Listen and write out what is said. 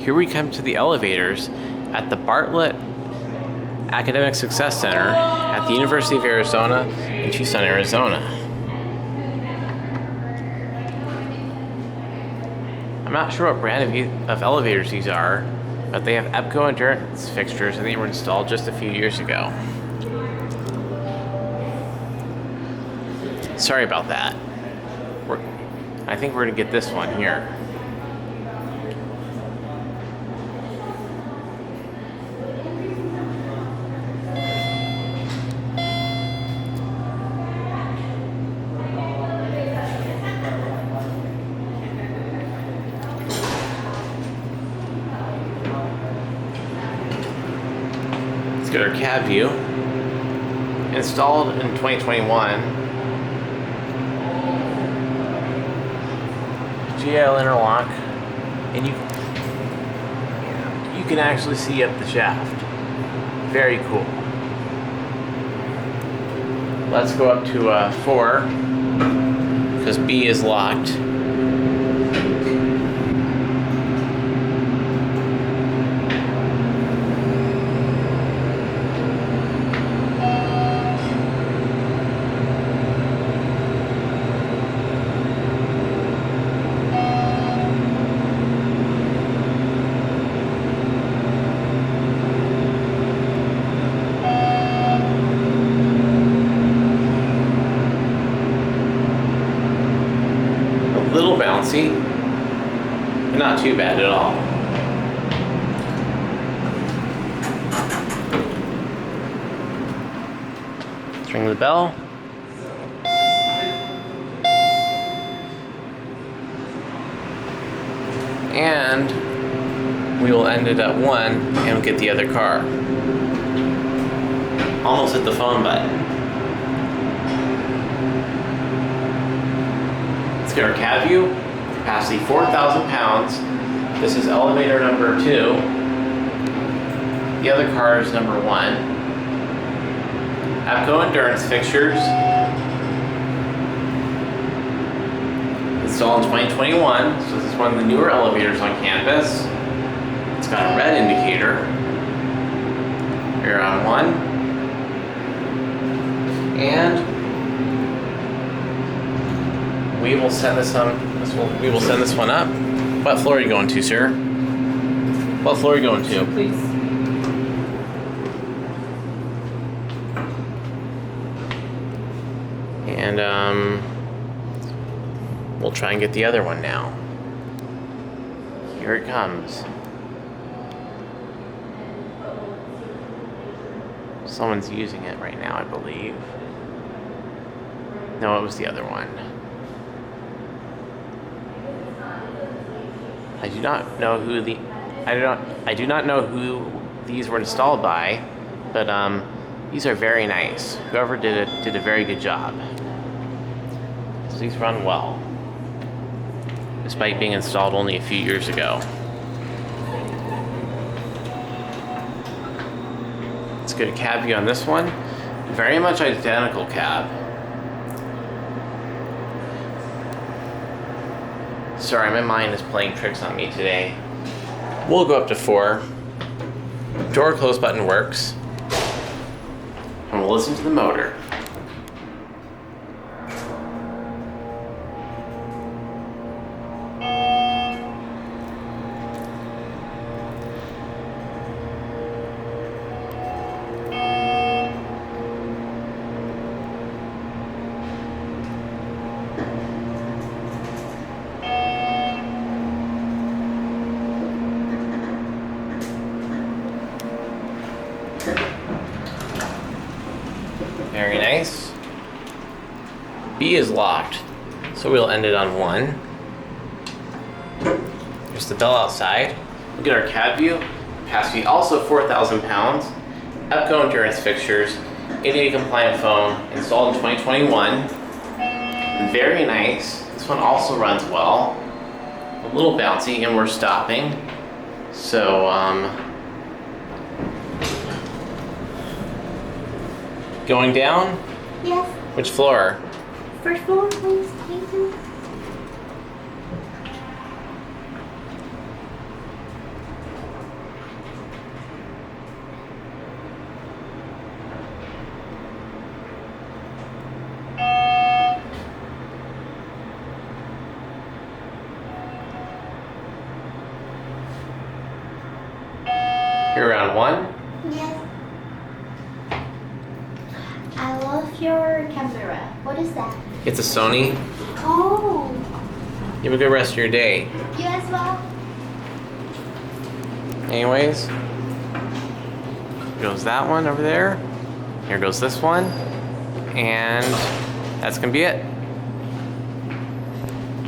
here we come to the elevators at the Bartlett Academic Success Center at the University of Arizona in Tucson, Arizona. I'm not sure what brand of elevators these are, but they have EPCO Endurance fixtures and they were installed just a few years ago. Sorry about that. I think we're gonna get this one here. Let's get our cab view. Installed in 2021. GL interlock, and you can actually see up the shaft. Very cool. Let's go up to 4 because B is locked. A little bouncy, but not too bad at all. Let's ring the bell. And we will end it at 1 and we'll get the other car. Almost hit the phone button. Let's get our cab view. Capacity 4,000 pounds. This is elevator number 2. The other car is number 1. EPCO Endurance fixtures. Installed in 2021, so this is one of the newer elevators on campus. It's got a red indicator. We're on 1. And we will send this one up. What floor are you going to, sir? What floor are you going to? Please. And we'll try and get the other one now. Here it comes. Someone's using it right now, I believe. No, it was the other one. I do not know who these were installed by, but these are very nice. Whoever did it did a very good job. So these run well, despite being installed only a few years ago. Let's get a cab view on this one. Very much identical cab. Sorry, my mind is playing tricks on me today. We'll go up to 4. Door close button works. And we'll listen to the motor. Very nice. B is locked, so we'll end it on 1. There's the bell outside. We'll get our cab view. Capacity also 4,000 pounds. EPCO Endurance fixtures. ADA compliant foam. Installed in 2021. Very nice. This one also runs well. A little bouncy, and we're stopping. So, going down? Yes. Which floor? First floor, please. Thank you. You're round one. Yes. I love your camera. What is that? It's a Sony. Oh, You have a good rest of your day. you as well? Anyways, goes that one over there. Here goes this one. And that's gonna be it.